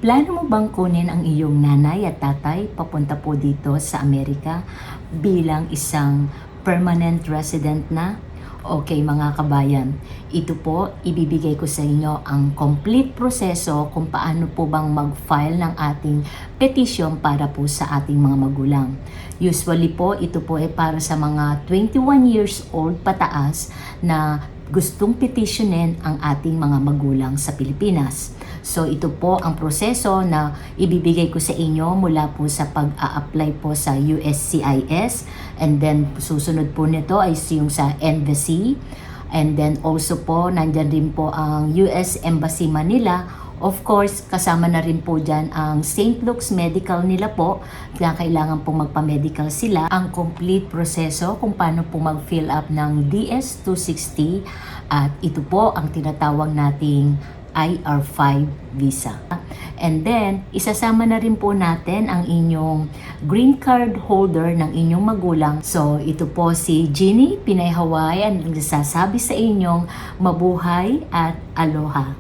Plano mo bang kunin ang iyong nanay at tatay papunta po dito sa Amerika bilang isang permanent resident na? Okay mga kabayan, ito po ibibigay ko sa inyo ang complete proseso kung paano po bang mag-file ng ating petition para po sa ating mga magulang. Usually po ito po ay para sa mga 21 years old pataas na gustong petitionin ang ating mga magulang sa Pilipinas. So ito po ang proseso na ibibigay ko sa inyo mula po sa pag-a-apply po sa USCIS, and then susunod po nito ay yung sa embassy, and then also po nandyan rin po ang US Embassy Manila. Of course, kasama na rin po dyan ang St. Luke's Medical nila po, kaya kailangan po magpa-medical sila. Ang complete proseso kung paano po mag-fill up ng DS-260, at ito po ang tinatawag nating IR5 visa. And then, isasama na rin po natin ang inyong green card holder ng inyong magulang. So, ito po si Jeannie Pinay Hawaii ang nagsasabi sa inyong mabuhay at aloha.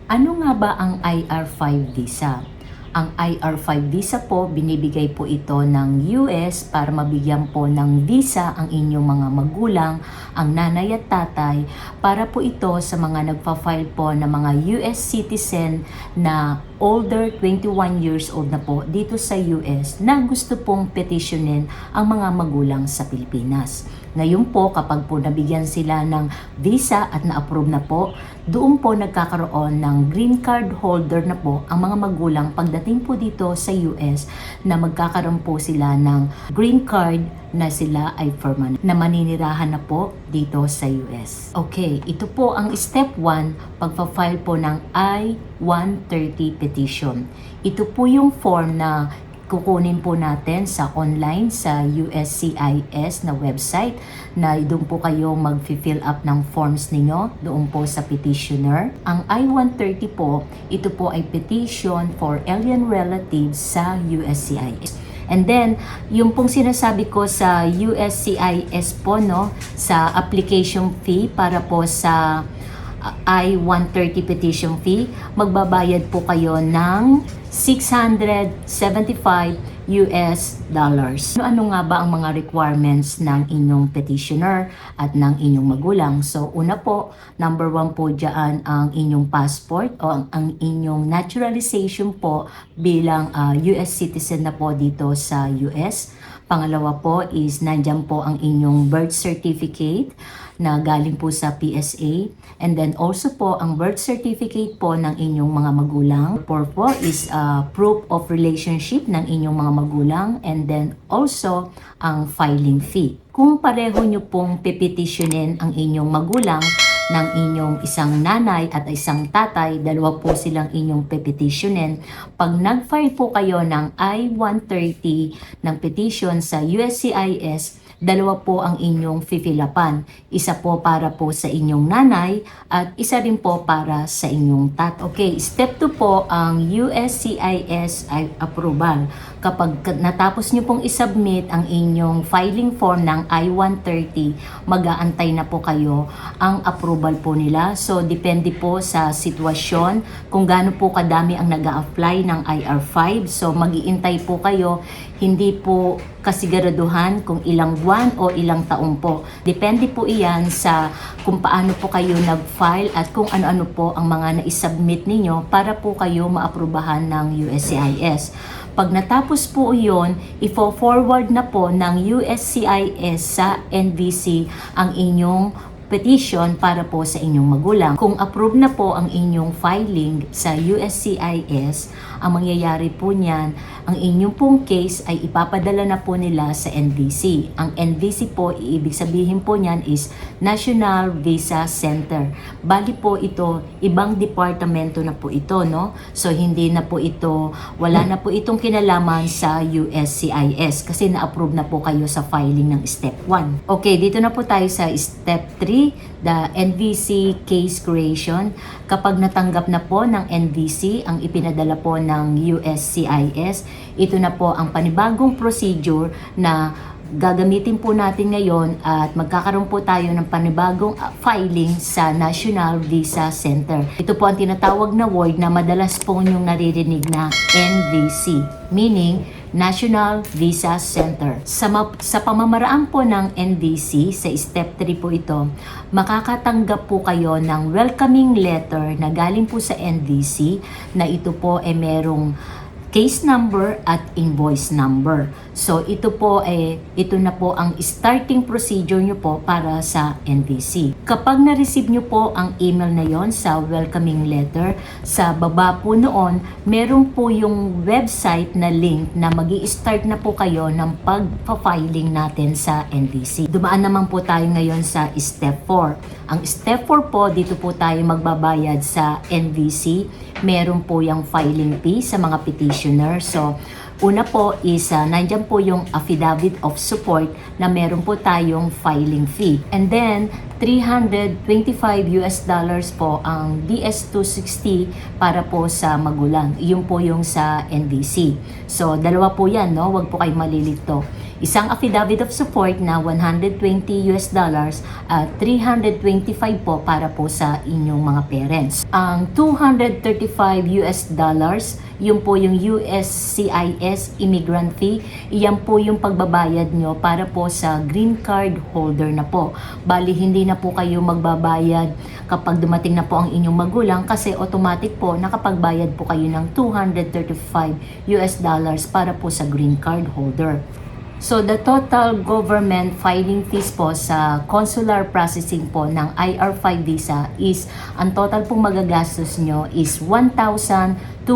Ano nga ba ang IR5 visa? Ang IR5 visa po, binibigay po ito ng US para mabigyan po ng visa ang inyong mga magulang, ang nanay at tatay, para po ito sa mga nagpa-file po na mga US citizen na older 21 years old na po dito sa US na gusto pong petitionin ang mga magulang sa Pilipinas. Ngayon po, kapag po nabigyan sila ng visa at na-approve na po, doon po nagkakaroon ng green card holder na po ang mga magulang pagdating po dito sa US, na magkakaroon po sila ng green card na sila ay permanent, na maninirahan na po dito sa US. Okay, ito po ang step 1, pagpa-file po ng I-130 petition. Ito po yung form na kukunin po natin sa online sa USCIS na website, na doon po kayo mag-fill up ng forms ninyo doon po sa petitioner. Ang I-130 po, ito po ay petition for alien relatives sa USCIS. And then, yung pong sinasabi ko sa USCIS po, no, sa application fee para po sa I-130 petition fee, magbabayad po kayo ng $675. Ano nga ba ang mga requirements ng inyong petitioner at ng inyong magulang? So, una po, number 1 po dyan ang inyong passport o ang inyong naturalization po bilang US citizen na po dito sa US. Pangalawa po is nandyan po ang inyong birth certificate na galing po sa PSA. And then also po ang birth certificate po ng inyong mga magulang. Four po is proof of relationship ng inyong mga magulang. And then also ang filing fee. Kung pareho nyo pong pepetitionin ang inyong magulang ng inyong isang nanay at isang tatay, dalawa po silang inyong pepetitionin. Pag nag-file po kayo ng I-130 ng petition sa USCIS, dalawa po ang inyong fifilapan. Isa po para po sa inyong nanay at isa rin po para sa inyong tatay. Okay, step 2 po ang USCIS approval. Kapag natapos nyo pong isubmit ang inyong filing form ng I-130, mag-aantay na po kayo ang approval po nila. So, depende po sa sitwasyon kung gaano po kadami ang nag-a-apply ng IR5. So, mag-iintay po kayo. Hindi po kasiguraduhan kung ilang buwan o ilang taon po. Depende po iyan sa kung paano po kayo nag-file at kung ano-ano po ang mga na-submit ninyo para po kayo maaprubahan ng USCIS. Pag natapos po iyon, ifo-forward na po ng USCIS sa NVC ang inyong petition para po sa inyong magulang. Kung approve na po ang inyong filing sa USCIS, ang mangyayari po niyan, ang inyong pong case ay ipapadala na po nila sa NVC. Ang NVC po, ibig sabihin po niyan is National Visa Center. Bali po ito, ibang departamento na po ito, no? So hindi na po ito, wala na po itong kinalaman sa USCIS kasi na-approve na po kayo sa filing ng step 1. Okay, dito na po tayo sa step 3, the NVC case creation. Kapag natanggap na po ng NVC ang ipinadala po ng USCIS, ito na po ang panibagong procedure na gagamitin po natin ngayon at magkakaroon po tayo ng panibagong filing sa National Visa Center. Ito po ang tinatawag na word na madalas po niyong naririnig na NVC, meaning National Visa Center. Sa pamamaraan po ng NVC, sa step 3 po ito, makakatanggap po kayo ng welcoming letter na galing po sa NVC na ito po ay merong case number at invoice number. So ito na po ang starting procedure nyo po para sa NVC. Kapag na-receive nyo po ang email na yon sa welcoming letter, sa baba po noon, meron po yung website na link na magi-start na po kayo ng pag-filing natin sa NVC. Dumaan naman po tayo ngayon sa step 4. Ang step 4 po, dito po tayo magbabayad sa NVC. Meron po yung filing fee sa mga petitioner. So, una po is nandyan po yung affidavit of support na meron po tayong filing fee. And then, $325 po ang DS-260 para po sa magulang. Yun po yung sa NVC. So, dalawa po yan, no? Huwag po kayo malilito. Isang affidavit of support na $120 at $325 po para po sa inyong mga parents. Ang $235 yun po yung USCIS immigrant fee. Iyan po yung pagbabayad nyo para po sa green card holder na po. Bali, hindi na po kayo magbabayad kapag dumating na po ang inyong magulang kasi automatic po nakapagbayad po kayo ng $235 para po sa green card holder. So, the total government filing fees po sa consular processing po ng IR5 visa is, ang total pong magagastos nyo is $1,235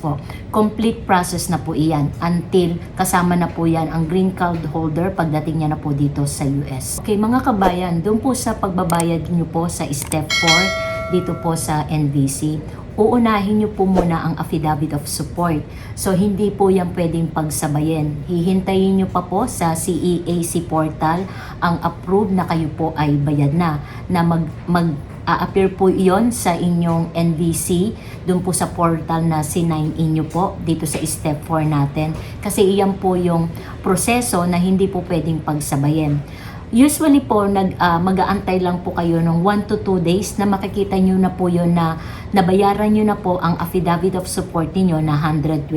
po. Complete process na po iyan until kasama na po yan ang green card holder pagdating niya na po dito sa US. Okay mga kabayan, doon po sa pagbabayad nyo po sa step 4 dito po sa NVC, uunahin nyo po muna ang affidavit of support. So, hindi po yan pwedeng pagsabayin. Hihintayin nyo pa po sa CEAC portal ang approve na kayo po ay bayad na mag-appear po iyon sa inyong NVC dun po sa portal na sinign in nyo po dito sa step 4 natin. Kasi iyan po yung proseso na hindi po pwedeng pagsabayin. Usually po, mag-aantay lang po kayo ng 1 to 2 days na makikita nyo na po yun na nabayaran nyo na po ang affidavit of support niyo na $120.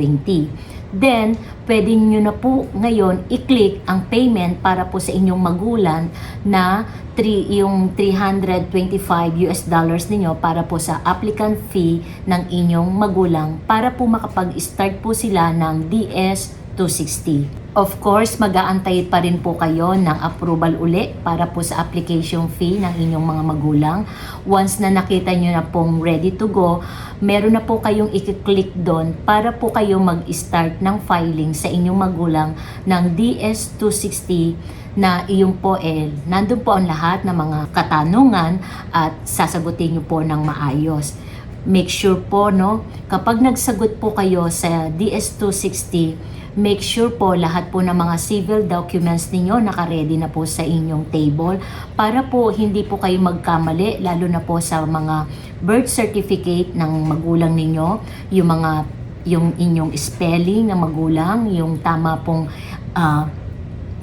Then, pwede nyo na po ngayon i-click ang payment para po sa inyong magulang na yung $325 ninyo para po sa applicant fee ng inyong magulang para po makapag-start po sila ng DS-260. Of course, mag-aantay pa rin po kayo ng approval uli para po sa application fee ng inyong mga magulang. Once na nakita nyo na pong ready to go, meron na po kayong i-click doon para po kayo mag-start ng filing sa inyong magulang ng DS-260 na iyon po nandun po ang lahat ng mga katanungan at sasagutin nyo po ng maayos. Make sure po, no, kapag nagsagot po kayo sa DS-260, make sure po lahat po ng mga civil documents ninyo nakaredy na po sa inyong table para po hindi po kayo magkamali, lalo na po sa mga birth certificate ng magulang ninyo, yung inyong spelling ng magulang, yung tama pong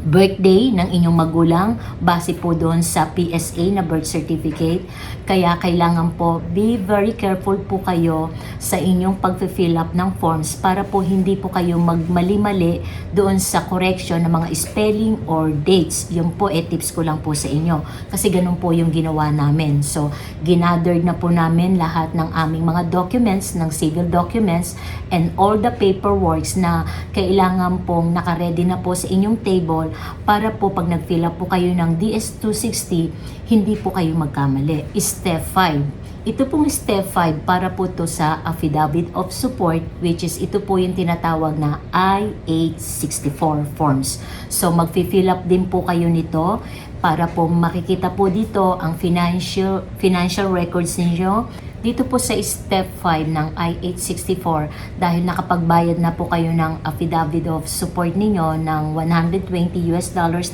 birthday ng inyong magulang base po doon sa PSA na birth certificate. Kaya kailangan po be very careful po kayo sa inyong pag-fill up ng forms para po hindi po kayo magmali-mali doon sa correction ng mga spelling or dates. Yun po tips ko lang po sa inyo kasi ganun po yung ginawa namin. So, ginathered na po namin lahat ng aming mga documents, ng civil documents and all the paperworks na kailangan pong nakaredy na po sa inyong table para po pag nag-fill up po kayo ng DS-260, hindi po kayo magkamali. Step 5. Ito pong step 5 para po to sa affidavit of support, which is ito po yung tinatawag na I-864 forms. So mag-fill up din po kayo nito para po makikita po dito ang financial records ninyo. Dito po sa step 5 ng I-864, dahil nakapagbayad na po kayo ng affidavit of support ninyo ng $120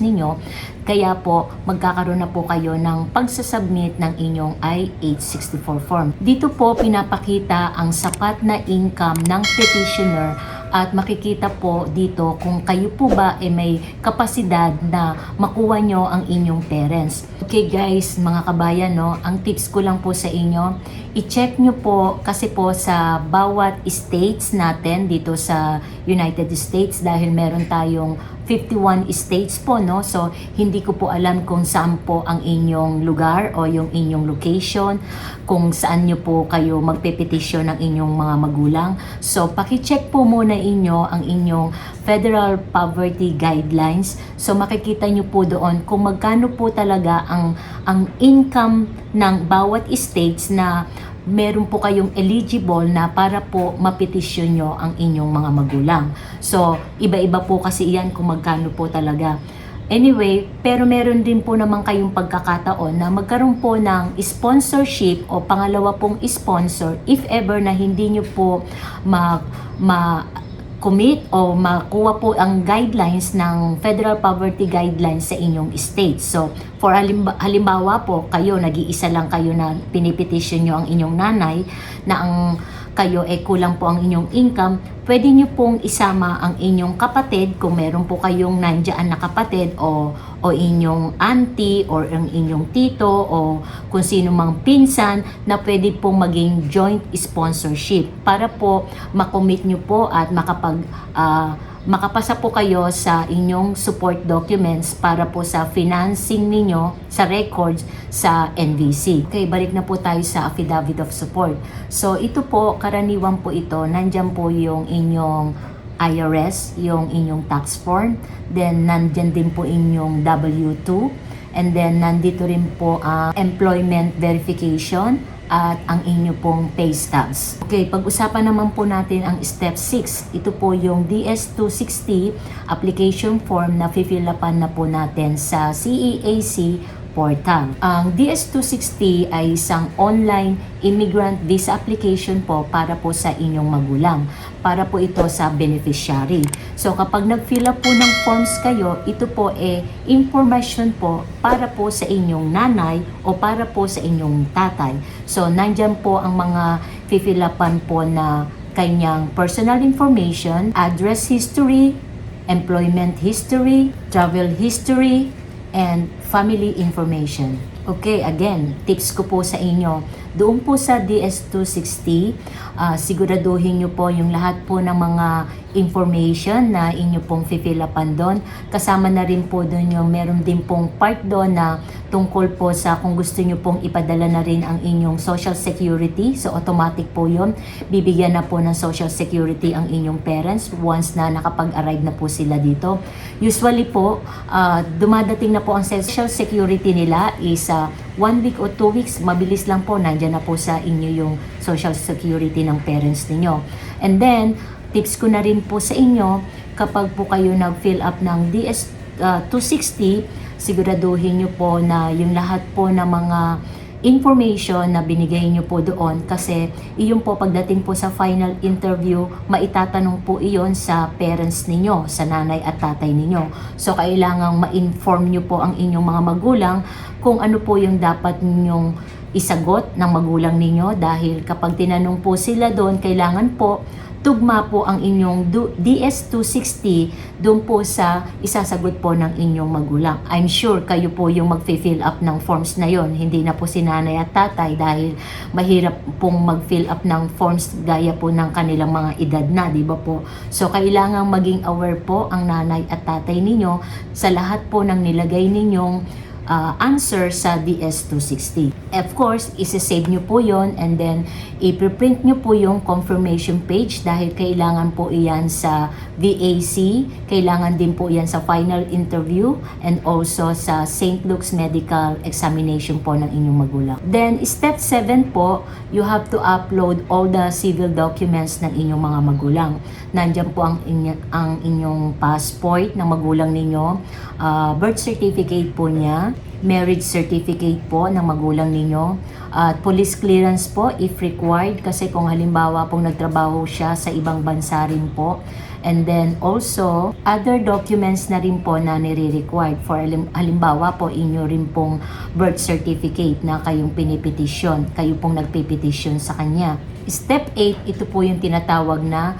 ninyo, kaya po magkakaroon na po kayo ng pagsasubmit ng inyong I-864 form. Dito po pinapakita ang sapat na income ng petitioner at makikita po dito kung kayo po ba may kapasidad na makuha nyo ang inyong parents. Okay guys, mga kabayan, no, ang tips ko lang po sa inyo, i-check nyo po kasi po sa bawat states natin dito sa United States, dahil meron tayong 51 states po, no? So, hindi ko po alam kung saan po ang inyong lugar o yung inyong location, kung saan nyo po kayo magpepetisyon ng inyong mga magulang. So, paki-check po muna inyo ang inyong Federal Poverty Guidelines. So, makikita nyo po doon kung magkano po talaga ang income ng bawat states na meron po kayong eligible na para po mapetisyon nyo ang inyong mga magulang. So, iba-iba po kasi iyan kung magkano po talaga. Anyway, pero meron din po naman kayong pagkakataon na magkaroon po ng sponsorship o pangalawa pong sponsor if ever na hindi nyo po commit o makuha po ang guidelines ng Federal Poverty Guidelines sa inyong state. So, for halimbawa po, kayo, nag-iisa lang kayo na pinipetisyon nyo ang inyong nanay na ang kayo kulang po ang inyong income, pwede nyo pong isama ang inyong kapatid kung meron po kayong nandiyan na kapatid o inyong auntie or ang inyong tito o kung sino mang pinsan na pwede pong maging joint sponsorship para po makommit nyo po at makapasa po kayo sa inyong support documents para po sa financing ninyo sa records sa NVC. Okay, balik na po tayo sa affidavit of support. So, ito po, karaniwan po ito, nandyan po yung inyong IRS, yung inyong tax form, then nandyan din po inyong W-2, and then nandito rin po ang employment verification, at ang inyo pong pay stubs. Okay, pag-usapan naman po natin ang step 6. Ito po yung DS-260 application form na fifilapan na po natin sa CEAC portal. Ang DS-260 ay isang online immigrant visa application po para po sa inyong magulang. Para po ito sa beneficiary. So kapag nag-fill up po ng forms kayo, ito po information po para po sa inyong nanay o para po sa inyong tatay. So nandyan po ang mga fill upan po na kanyang personal information, address history, employment history, travel history, and family information. Okay, again, tips ko po sa inyo. Doon po sa DS-260, siguraduhin nyo po yung lahat po ng mga information na inyo pong fifilapan doon. Kasama na rin po doon yung meron din pong part doon na tungkol po sa kung gusto nyo pong ipadala na rin ang inyong social security. So, automatic po yun. Bibigyan na po ng social security ang inyong parents once na nakapag-arrive na po sila dito. Usually po, dumadating na po ang social security nila is 1 week o 2 weeks. Mabilis lang po, nandyan na po sa inyo yung social security ng parents ninyo. And then, tips ko na rin po sa inyo, kapag po kayo nag-fill up ng DS-260, siguraduhin nyo po na yung lahat po ng mga information na binigay nyo po doon, kasi iyon po pagdating po sa final interview, maitatanong po iyon sa parents ninyo, sa nanay at tatay ninyo. So, kailangang ma-inform nyo po ang inyong mga magulang kung ano po yung dapat ninyong isagot ng magulang ninyo, dahil kapag tinanong po sila doon, kailangan po tugma po ang inyong DS-260 doon po sa isasagot po ng inyong magulang. I'm sure kayo po yung mag-fill up ng forms na yon, hindi na po si nanay at tatay, dahil mahirap pong mag-fill up ng forms gaya po ng kanilang mga edad na, di ba po? So, kailangang maging aware po ang nanay at tatay ninyo sa lahat po ng nilagay ninyong answer sa DS-260. Of course, isa-save nyo po yon, and then i-print nyo po yung confirmation page, dahil kailangan po iyan sa VAC, kailangan din po iyan sa final interview, and also sa St. Luke's Medical Examination po ng inyong magulang. Then, step 7 po, you have to upload all the civil documents ng inyong mga magulang. Nandyan po ang inyong passport ng magulang ninyo, birth certificate po niya, marriage certificate po ng magulang ninyo, at police clearance po if required, kasi kung halimbawa pong nagtrabaho siya sa ibang bansa rin po. And then also, other documents na rin po na nire-required. For halimbawa po, inyo rin pong birth certificate na kayong pinipetisyon, kayo pong nagpipetisyon sa kanya. Step 8, ito po yung tinatawag na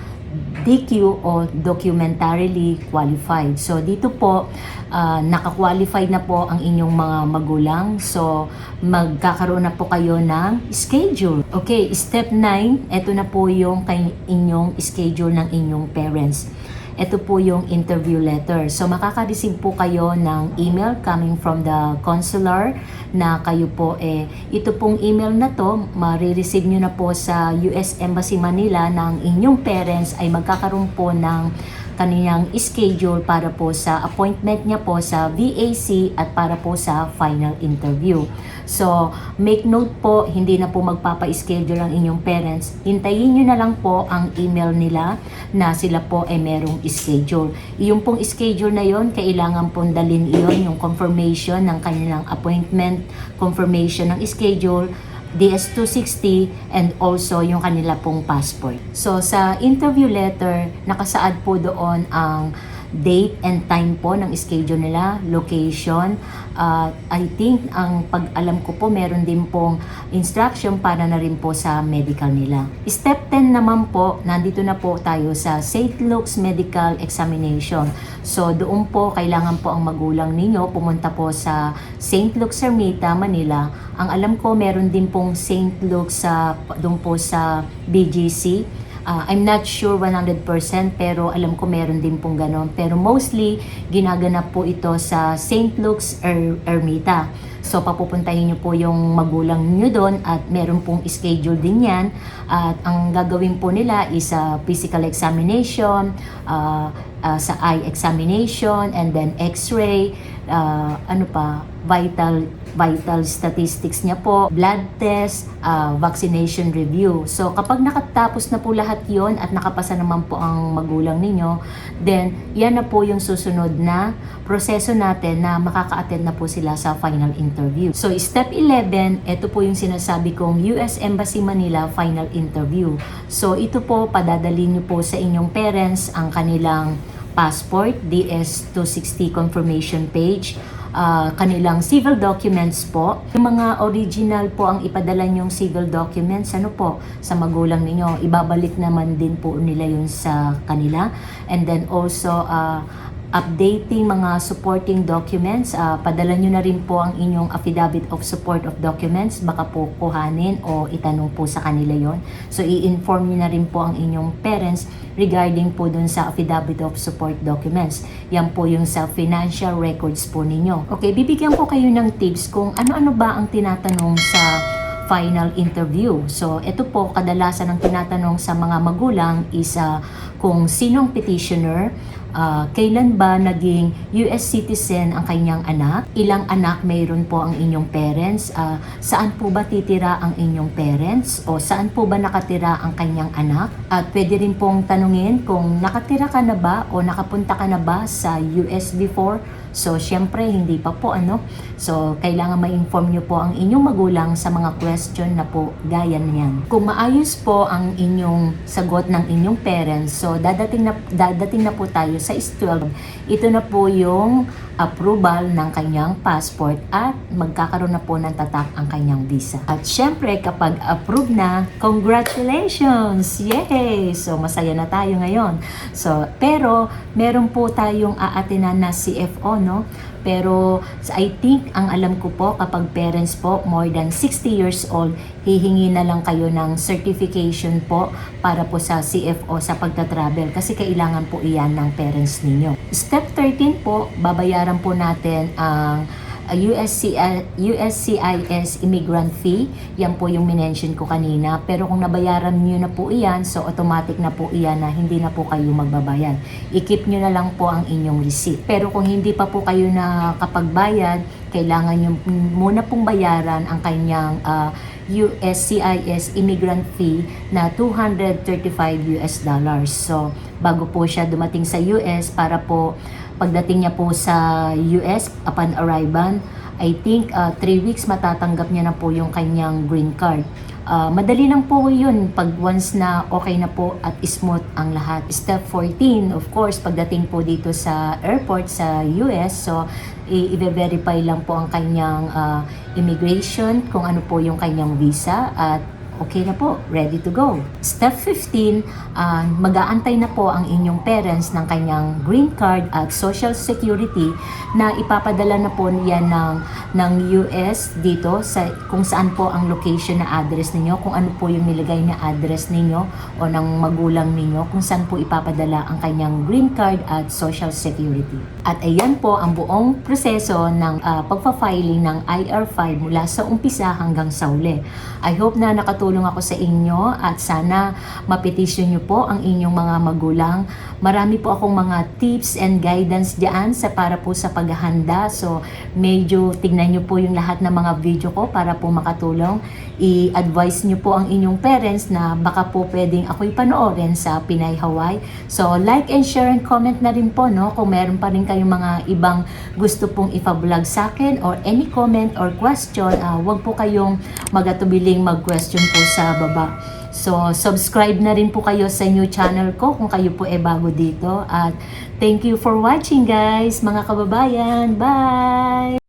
DQ o documentarily qualified. So dito po, naka-qualified na po ang inyong mga magulang. So magkakaroon na po kayo ng schedule. Okay, step 9, ito na po yung inyong schedule ng inyong parents. Ito po yung interview letter. So makaka-receive po kayo ng email coming from the consular na kayo po ito pong email na to, marireceive nyo na po sa US Embassy Manila ng inyong parents ay magkakaroon po ng kaniyang schedule para po sa appointment niya po sa VAC at para po sa final interview. So, make note po, hindi na po magpapa-schedule ang inyong parents. Hintayin nyo na lang po ang email nila na sila po ay merong schedule. Yung pong schedule na yon, kailangan pong dalhin iyon, yung confirmation ng kanilang appointment, confirmation ng schedule, DS-260, and also yung kanila pong passport. So sa interview letter, nakasaad po doon ang date and time po ng schedule nila, location. I think ang pag-alam ko po meron din pong instruction para na rin po sa medical nila. Step 10 naman po, nandito na po tayo sa St. Luke's Medical Examination. So doon po kailangan po ang magulang ninyo pumunta po sa St. Luke's Ermita, Manila. Ang alam ko meron din pong St. Luke's doon po sa BGC. I'm not sure 100% pero alam ko meron din pong ganon. Pero mostly, ginaganap po ito sa St. Luke's Ermita. So papupuntahin nyo po yung magulang nyo doon at meron pong schedule din yan. At ang gagawin po nila is physical examination, sa eye examination, and then x-ray, vital statistics niya po, blood test, vaccination review. So kapag nakatapos na po lahat yon at nakapasa naman po ang magulang ninyo, then yan na po yung susunod na proseso natin na makaka-attend na po sila sa final interview. So step 11, ito po yung sinasabi kong US Embassy Manila final interview. So ito po, padadalhin niyo po sa inyong parents ang kanilang passport, DS-260 confirmation page, kanilang civil documents po. Yung mga original po ang ipadala nyong civil documents, sa magulang ninyo. Ibabalik naman din po nila yun sa kanila. And then also, updating mga supporting documents, padala nyo na rin po ang inyong affidavit of support of documents, baka po kuhanin o itanong po sa kanila yon. So i-inform nyo na rin po ang inyong parents regarding po dun sa affidavit of support documents. Yan po yung sa financial records po ninyo. Okay, bibigyan ko kayo ng tips kung ano-ano ba ang tinatanong sa final interview. So, ito po, kadalasan ang tinatanong sa mga magulang is kung sinong petitioner, kailan ba naging US citizen ang kanyang anak, ilang anak mayroon po ang inyong parents, saan po ba titira ang inyong parents, o saan po ba nakatira ang kanyang anak, at pwede rin pong tanungin kung nakatira ka na ba o nakapunta ka na ba sa US before. So, syempre, hindi pa po, So, kailangan ma-inform nyo po ang inyong magulang sa mga question na po gaya niyan. Kung maayos po ang inyong sagot ng inyong parents, so dadating na po tayo sa S12. Ito na po yung approval ng kanyang passport at magkakaroon na po ng tatak ang kanyang visa. At syempre, kapag approve na, congratulations! Yay! So, masaya na tayo ngayon. So, pero, meron po tayong aatinan na CFO, Pero, I think, ang alam ko po, kapag parents po, more than 60 years old, hihingi na lang kayo ng certification po para po sa CFO sa pagta-travel kasi kailangan po iyan ng parents ninyo. Step 13 po, babayaran po natin ang USCIS immigrant fee. Yan po yung minention ko kanina. Pero kung nabayaran nyo na po iyan, so automatic na po iyan na hindi na po kayo magbabayad. I-keep nyo na lang po ang inyong receipt. Pero kung hindi pa po kayo nakakapagbayad, kailangan nyo muna pong bayaran ang kanyang USCIS immigrant fee na $235. So, bago po siya dumating sa US para po pagdating niya po sa US upon arrival, I think 3 weeks matatanggap niya na po yung kanyang green card. Madali lang po yun pag once na okay na po at smooth ang lahat. Step 14, of course, pagdating po dito sa airport sa US, so i-verify lang po ang kanyang immigration, kung ano po yung kanyang visa, at okay na po, ready to go. Step 15, mag-aantay na po ang inyong parents ng kanyang green card at social security na ipapadala na po yan ng US dito sa kung saan po ang location na address ninyo, kung ano po yung nilagay na address ninyo o ng magulang ninyo, kung saan po ipapadala ang kanyang green card at social security. At ayan po ang buong proseso ng pagpa-filing ng IR-5 mula sa umpisa hanggang sa uli. I hope na nakatulong ako sa inyo at sana mapetisyon nyo po ang inyong mga magulang. Marami po akong mga tips and guidance dyan para po sa paghahanda. So medyo tignan nyo po yung lahat ng mga video ko para po makatulong. I-advise nyo po ang inyong parents na baka po pwedeng ako'y panoorin sa Pinay Hawaii. So like and share and comment na rin po, no, kung meron pa rin kayong mga ibang gusto pong ipa-vlog sa akin or any comment or question, wag po kayong magatubiling mag-question po sa baba. So, subscribe na rin po kayo sa new channel ko kung kayo po bago dito. At thank you for watching guys, mga kababayan. Bye!